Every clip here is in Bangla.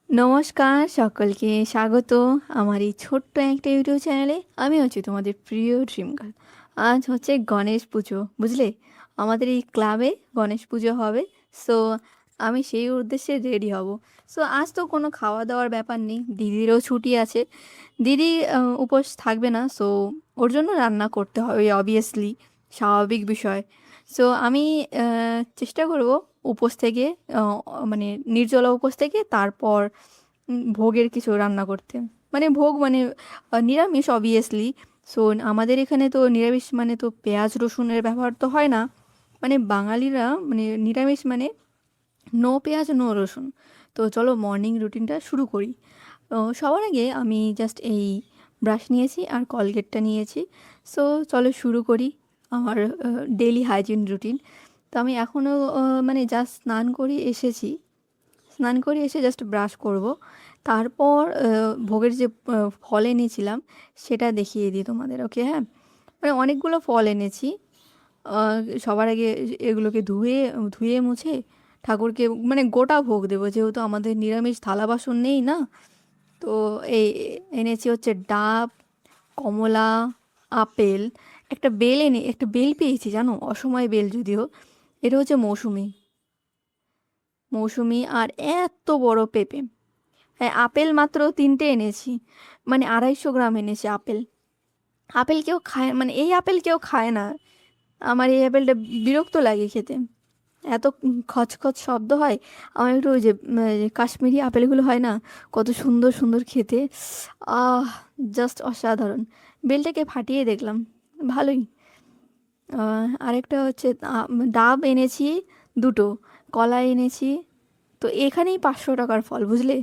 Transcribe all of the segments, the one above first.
নমস্কার, সকলকে স্বাগত আমার এই ছোট্ট একটা ইউটিউব চ্যানেলে। আমি হচ্ছি তোমাদের প্রিয় ড্রিম গার্ল। আজ হচ্ছে গণেশ পুজো, বুঝলে? আমাদের এই ক্লাবে গণেশ পুজো হবে। সো আমি সেই উদ্দেশ্যে রেডি হব। সো আজ তো কোনো খাওয়া দাওয়ার ব্যাপার নেই, দিদিরও ছুটি আছে। দিদি উপোস থাকবে না, সো ওর জন্য রান্না করতে হবে অবভিয়াসলি, স্বাভাবিক বিষয়। সো আমি চেষ্টা করব উপোস থেকে, আহ, মানে নির্জলা উপোস থেকে তারপর ভোগের কিছু রান্না করতে। মানে ভোগ মানে নিরামিষ অবভিয়াসলি। সো আমাদের এখানে তো নিরামিষ মানে তো পেঁয়াজ রসুনের ব্যবহার তো হয় না। মানে বাঙালিরা মানে নিরামিষ মানে নো পেঁয়াজ নো রসুন। তো চলো মর্নিং রুটিনটা শুরু করি। সবার আগে আমি জাস্ট এই ব্রাশ নিয়েছি আর কলগেটটা নিয়েছি। সো চলো শুরু করি আমার ডেইলি হাইজিন রুটিন। তো আমি এখনও মানে জাস্ট স্নান করে এসে জাস্ট ব্রাশ করব। তারপর ভোগের যে ফল এনেছিলাম সেটা দেখিয়ে দিই তোমাদের, ওকে? হ্যাঁ, মানে অনেকগুলো ফল এনেছি। সবার আগে এগুলোকে ধুয়ে ধুয়ে মুছে ঠাকুরকে মানে গোটা ভোগ দেবো, যেহেতু আমাদের নিরামিষ থালা বাসন নেই না। তো এই এনেছি হচ্ছে ডাব, কমলা, আপেল, একটা বেল পেয়েছি, জানো, অসময় বেল যদিও। এটা হচ্ছে মৌসুমি মৌসুমি আর এত বড় পেঁপে। হ্যাঁ, আপেল মাত্র 3টে এনেছি, মানে 250 গ্রাম এনেছি আপেল। আপেল কেউ খায়, মানে এই আপেল কেউ খায় না। আমার এই আপেলটা বিরক্ত লাগে খেতে, এত খচখচ শব্দ হয়। আমার একটু ওই যে যে কাশ্মীরি আপেলগুলো হয় না, কত সুন্দর সুন্দর খেতে। আহ, জাস্ট অসাধারণ। বেলটাকে ফাটিয়ে দেখলাম, ভালোই। আরেকটা হচ্ছে ডাব এনেছি 2টো, কলা এনেছি। তো এখানেই 500 টাকার ফল, বুঝলে?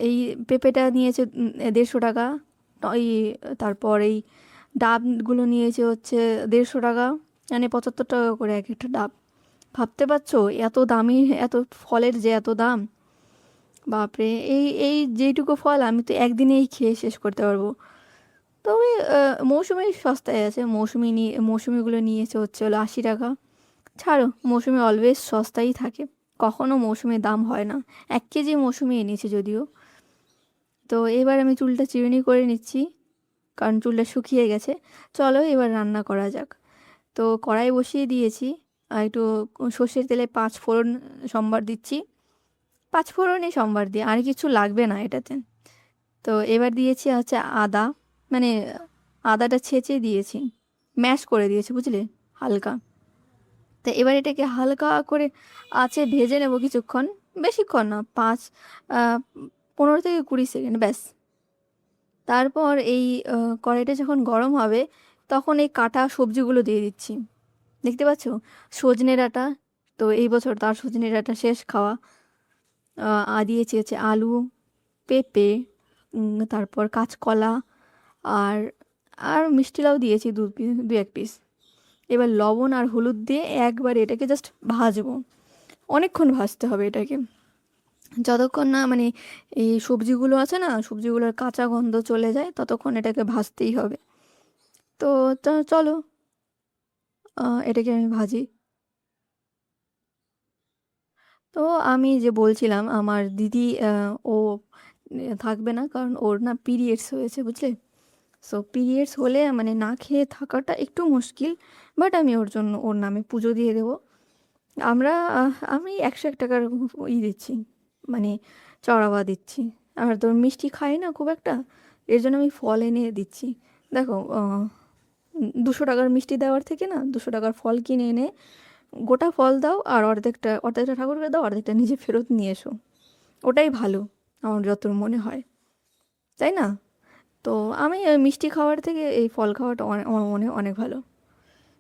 এই পেঁপেটা নিয়েছে 150 টাকা। এই তারপর এই ডাবগুলো নিয়েছে হচ্ছে 150 টাকা, মানে 75 টাকা করে এক একটা ডাব। ভাবতে পারছো এত দামি, এত ফলের যে এত দাম! বাপরে! এই এই যেইটুকু ফল আমি তো একদিনেই খেয়ে শেষ করতে পারবো। তবে মৌসুমি সস্তায় আছে, মৌসুমিগুলো নিয়েছে হলো 80 টাকা। ছাড়ো, মৌসুমি অলওয়েজ সস্তাই থাকে, কখনো মৌসুমির দাম হয় না। 1 কেজি মৌসুমি এনেছি যদিও। তো এবার আমি চুলটা চিরুনি করে নিচ্ছি, কারণ চুলটা শুকিয়ে গেছে। চলো এবার রান্না করা যাক। তো কড়াই বসিয়ে দিয়েছি, আর একটু সর্ষের তেলে 5 ফোড়ন সম্বার দিচ্ছি। 5 ফোড়নই সম্বার দিয়ে, আর কিছু লাগবে না এটাতে। তো এবার দিয়েছি হচ্ছে আদা, মানে আদাটা ছেঁচে দিয়েছি, ম্যাশ করে দিয়েছি, বুঝলে, হালকা। তো এবার এটাকে হালকা করে আঁচে ভেজে নেব কিছুক্ষণ, বেশিক্ষণ না, 15 থেকে 20 সেকেন্ড ব্যাস। তারপর এই কড়াইটা যখন গরম হবে তখন এই কাটা সবজিগুলো দিয়ে দিচ্ছি। দেখতে পাচ্ছ, সজনে ডাঁটা। তো এই বছর তার সজনে ডাঁটা শেষ খাওয়া। দিয়েছি হচ্ছে আলু, পেঁপে, তারপর কাঁচকলা, আর আর মিষ্টি লাউ দিয়েছি 1 পিস। এবার লবণ আর হলুদ দিয়ে একবার এটাকে জাস্ট ভাজবো। অনেকক্ষণ ভাজতে হবে এটাকে, যতক্ষণ না মানে এই সবজিগুলো আছে না, সবজিগুলোর কাঁচা গন্ধ চলে যায় ততক্ষণ এটাকে ভাজতেই হবে। তো চলো এটাকে আমি ভাজি। তো আমি যে বলছিলাম আমার দিদি, ও থাকবে না, কারণ ওর না পিরিয়ডস হয়েছে, বুঝলে? সো পিরিয়ডস হলে মানে না খেয়ে থাকাটা একটু মুশকিল। বাট আমি ওর জন্য ওর নামে পুজো দিয়ে দেবো। আমি 101 টাকার দিচ্ছি, মানে চড়াবা দিচ্ছি। আর তোর মিষ্টি খাই না খুব একটা, এর জন্য আমি ফল এনে দিচ্ছি। দেখো, 200 টাকার মিষ্টি দেওয়ার থেকে না 200 টাকার ফল কিনে এনে গোটা ফল দাও, আর অর্ধেকটা অর্ধেকটা ঠাকুরকে দাও, অর্ধেকটা নিজে ফেরত নিয়ে এসো। ওটাই ভালো, আমার যত মনে হয়, তাই না? তো আমি ওই মিষ্টি খাওয়ার থেকে এই ফল খাওয়াটা আমার মনে হয় অনেক ভালো।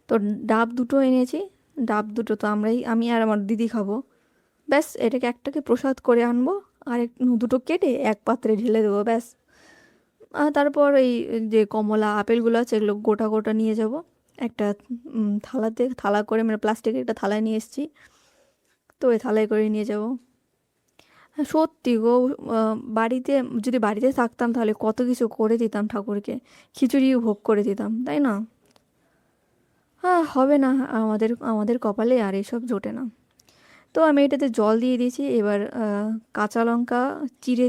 তো ডাব 2টো এনেছি। ডাব 2টো তো আমি আর আমার দিদি খাবো। ব্যাস, এটাকে একটাকে প্রসাদ করে আনবো, আর 2টো কেটে এক পাত্রে ঢেলে দেবো, ব্যাস। আর তারপর এই যে কমলা আপেলগুলো আছে এগুলো গোটা গোটা নিয়ে যাব একটা থালা করে, মানে প্লাস্টিকের একটা থালায় নিয়ে এসেছি। তো ওই থালায় করে নিয়ে যাব। হ্যাঁ, সত্যি গো, বাড়িতে যদি বাড়িতে থাকতাম তাহলে কত কিছু করে দিতাম ঠাকুরকে, খিচুড়িও ভোগ করে দিতাম, তাই না? হ্যাঁ, হবে না, আমাদের আমাদের কপালে আর এইসব জোটে না। তো আমি এটাতে জল দিয়ে দিয়েছি। এবার কাঁচা লঙ্কা চিড়ে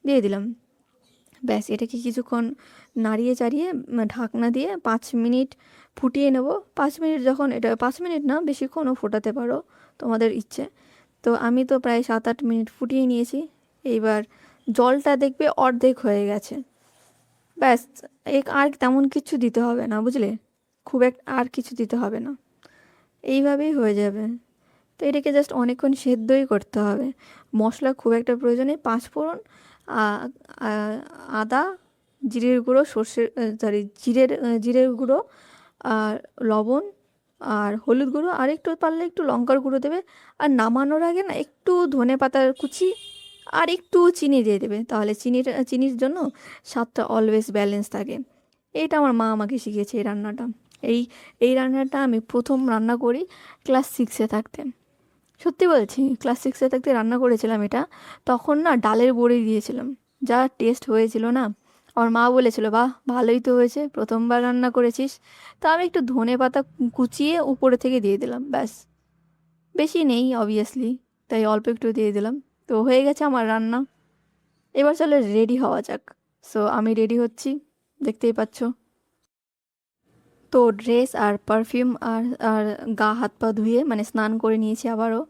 দিয়ে দিলাম। ব্যাস, এটাকে কিছুক্ষণ নাড়িয়ে চাড়িয়ে ঢাকনা দিয়ে 5 মিনিট ফুটিয়ে নেব। 5 মিনিট যখন, এটা 5 মিনিট না, বেশিক্ষণও ফোটাতে পারো তোমাদের ইচ্ছে। তো আমি তো প্রায় 7-8 মিনিট ফুটিয়ে নিয়েছি। এইবার জলটা দেখবে অর্ধেক হয়ে গেছে। ব্যাস, আর তেমন কিছু দিতে হবে না, বুঝলে? খুব আর কিছু দিতে হবে না, এইভাবেই হয়ে যাবে। তো এটাকে জাস্ট অনেকক্ষণ সেদ্ধই করতে হবে। মশলা খুব একটা প্রয়োজনে, 5 ফোড়ন, আ- আ- আদা, জিরের গুঁড়ো, জিরের গুঁড়ো, আর লবণ, আর হলুদ গুঁড়ো, আর একটু পারলে একটু লঙ্কার গুঁড়ো দেবে। আর নামানোর আগে না একটু ধনে পাতার কুচি আর একটু চিনি দিয়ে দেবে, তাহলে চিনির জন্য স্বাদটা অলওয়েজ ব্যালেন্স থাকে। এইটা আমার মা আমাকে শিখিয়েছে, এই রান্নাটা। এই এই রান্নাটা আমি প্রথম রান্না করি ক্লাস 6-এ থাকতে। সত্যি বলছি, ক্লাস 6-এ থাকতে রান্না করেছিলাম এটা। তখন না ডালের বড়ি দিয়েছিলাম, যা টেস্ট হয়েছিল না। আমার মা বলেছিল, বাহ ভালোই তো হয়েছে, প্রথমবার রান্না করেছিস। তা আমি একটু ধনে পাতা কুচিয়ে উপরে থেকে দিয়ে দিলাম, ব্যাস। বেশি নেই অবভিয়াসলি, তাই অল্প একটু দিয়ে দিলাম। তো হয়ে গেছে আমার রান্না। এবার চলো রেডি হওয়া যাক। সো আমি রেডি হচ্ছি, দেখতেই পাচ্ছ। তো ড্রেস আর পারফিউম আর আর গা হাত পা ধুয়ে মানে স্নান করে নিয়েছি আবারও।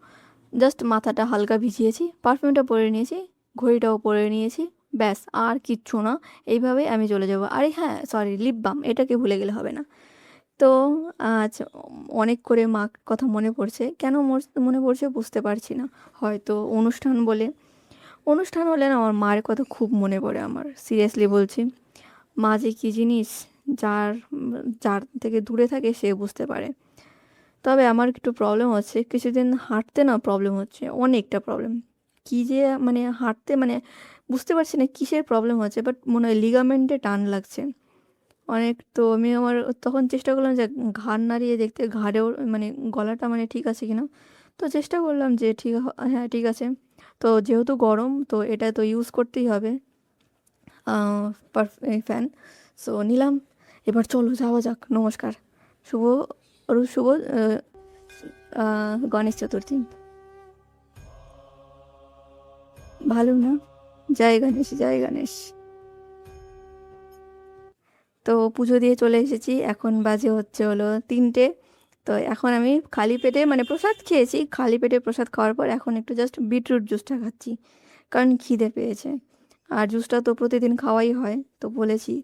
জাস্ট মাথাটা হালকা ভিজিয়েছি, পারফিউমটা পরে নিয়েছি, ঘড়িটাও পরে নিয়েছি। ব্যাস, আর কিচ্ছু না। এইভাবেই আমি চলে যাব। আরে হ্যাঁ, সরি, লিপ বাম, এটাকে ভুলে গেলে হবে না। তো আজ অনেক করে মা কথা মনে পড়ছে, কেন মনে পড়ছে বুঝতে পারছি না। হয়তো অনুষ্ঠান বলে। অনুষ্ঠান হলে না আমার মায়ের কথা খুব মনে পড়ে আমার, সিরিয়াসলি বলছি। মা যে কী জিনিস, যার যার থেকে দূরে থাকে সে বুঝতে পারে। তবে আমার একটু প্রবলেম হচ্ছে, কিছুদিন হাঁটতে না প্রবলেম হচ্ছে, অনেকটা প্রবলেম। কী যে মানে হাঁটতে মানে বুঝতে পারছি না কিসের প্রবলেম হচ্ছে, বাট মনে হয় লিগামেন্টে টান লাগছে অনেক। তো আমি আমার তখন চেষ্টা করলাম যে ঘাড় নাড়িয়ে দেখতে, ঘাড়েও মানে গলাটা মানে ঠিক আছে কিনা। তো চেষ্টা করলাম যে হ্যাঁ ঠিক আছে। তো যেহেতু গরম, তো এটা তো ইউজ করতেই হবে, ফ্যান। সো নিলাম। এবার চলো যাওয়া যাক। নমস্কার। শুভ শুভ গণেশ চতুর্থী। ভালো না? জয় গণেশ, জয় গণেশ। তো পুজো দিয়ে চলে এসেছি, এখন বাজে হচ্ছে হলো 3টে। তো এখন আমি খালি পেটে মানে প্রসাদ খেয়েছি, খালি পেটে প্রসাদ খাওয়ার পর এখন একটু জাস্ট বিটরুট জুসটা খাচ্ছি, কারণ খিদে পেয়েছে। আর জুসটা তো প্রতিদিন খাওয়াই হয়, তো বলেছি।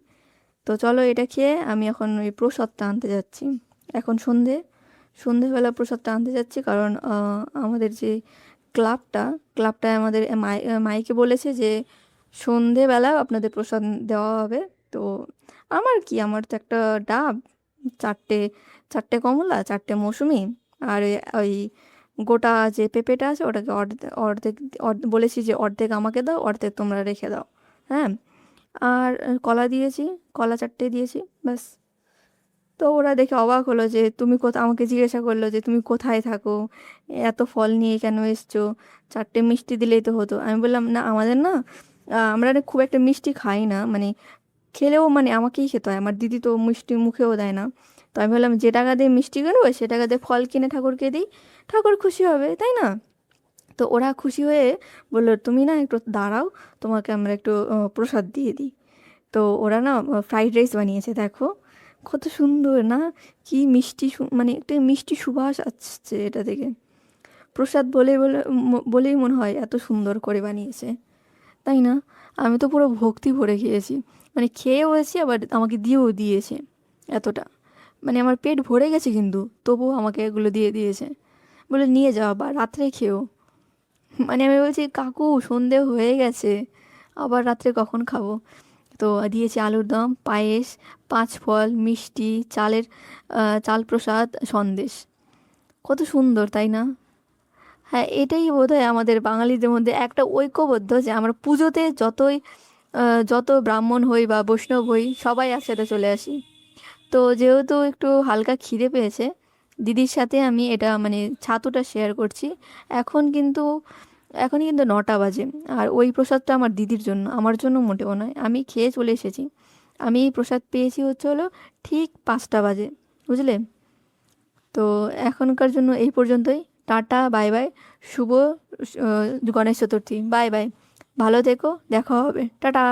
তো চলো এটা খেয়ে আমি এখন ওই প্রসাদটা আনতে যাচ্ছি। এখন সন্ধেবেলা প্রসাদটা আনতে যাচ্ছি, কারণ আমাদের যে ক্লাবটায় আমাদের মাইকে বলেছে যে সন্ধেবেলা আপনাদের প্রসাদ দেওয়া হবে। তো আমার তো একটা ডাব, চারটে চারটে কমলা, চারটে মৌসুমি, আর ওই গোটা যে পেঁপেটা আছে ওটাকে অর্ধেক বলেছি যে অর্ধেক আমাকে দাও, অর্ধেক তোমরা রেখে দাও। হ্যাঁ। আর কলা দিয়েছি, কলা 4টে দিয়েছি, ব্যাস। তো ওরা দেখে অবাক হলো যে তুমি আমাকে জিজ্ঞাসা করলো যে তুমি কোথায় থাকো, এত ফল নিয়ে কেন এসছো, 4টে মিষ্টি দিলেই তো হতো। আমি বললাম, না আমাদের না আমরা না খুব একটা মিষ্টি খাই না, মানে খেলেও মানে আমাকেই খেতে হয়, আমার দিদি তো মিষ্টি মুখেও দেয় না। তো আমি বললাম, যে টাকা দিয়ে মিষ্টি কিনবো সে টাকা দিয়ে ফল কিনে ঠাকুরকে দিই, ঠাকুর খুশি হবে, তাই না? তো ওরা খুশি হয়ে বললো, তুমি না একটু দাঁড়াও, তোমাকে আমরা একটু প্রসাদ দিয়ে দিই। তো ওরা না ফ্রাইড রাইস বানিয়েছে, দেখো কত সুন্দর না, কি মিষ্টি মানে একটা মিষ্টি সুবাস আসছে এটা থেকে। প্রসাদ বলেই মনে হয় এত সুন্দর করে বানিয়েছে, তাই না? আমি তো পুরো ভক্তি ভরে খেয়েছি, মানে খেয়েও হয়েছি, আবার আমাকে দিয়েও দিয়েছে এতটা। মানে আমার পেট ভরে গেছে, কিন্তু তবুও আমাকে এগুলো দিয়ে দিয়েছে, বলে নিয়ে যাও বা রাত্রে খেও। মানে আমি বলছি, কাকু সন্ধে হয়ে গেছে, আবার রাত্রে কখন খাবো? তো দিয়েছি আলুর দম, পায়েস, 5 ফল, মিষ্টি, চাল প্রসাদ, সন্দেশ। কত সুন্দর, তাই না? হ্যাঁ, এটাই বোধহয় আমাদের বাঙালিদের মধ্যে একটা ঐক্যবদ্ধ, যে আমরা পুজোতে যত ব্রাহ্মণ হই বা বৈষ্ণব হই সবাই একসাথে চলে আসি। তো যেহেতু একটু হালকা খিদে পেয়েছে, দিদির সাথে আমি এটা মানে ছাতুটা শেয়ার করছি। এখন কিন্তু এখনই কিন্তু 9টা বাজে। আর ওই প্রসাদটা আমার দিদির জন্য, আমার জন্য মোটেও নয়। আমি খেয়ে চলে এসেছি। আমি এই প্রসাদ পেয়েছি হচ্ছে হলো ঠিক 5টা বাজে, বুঝলে? তো এখনকার জন্য এই পর্যন্তই। টাটা, বাই বাই। শুভ গণেশ চতুর্থী। Bye bye. ভালো থেকো, দেখা হবে, টাটা।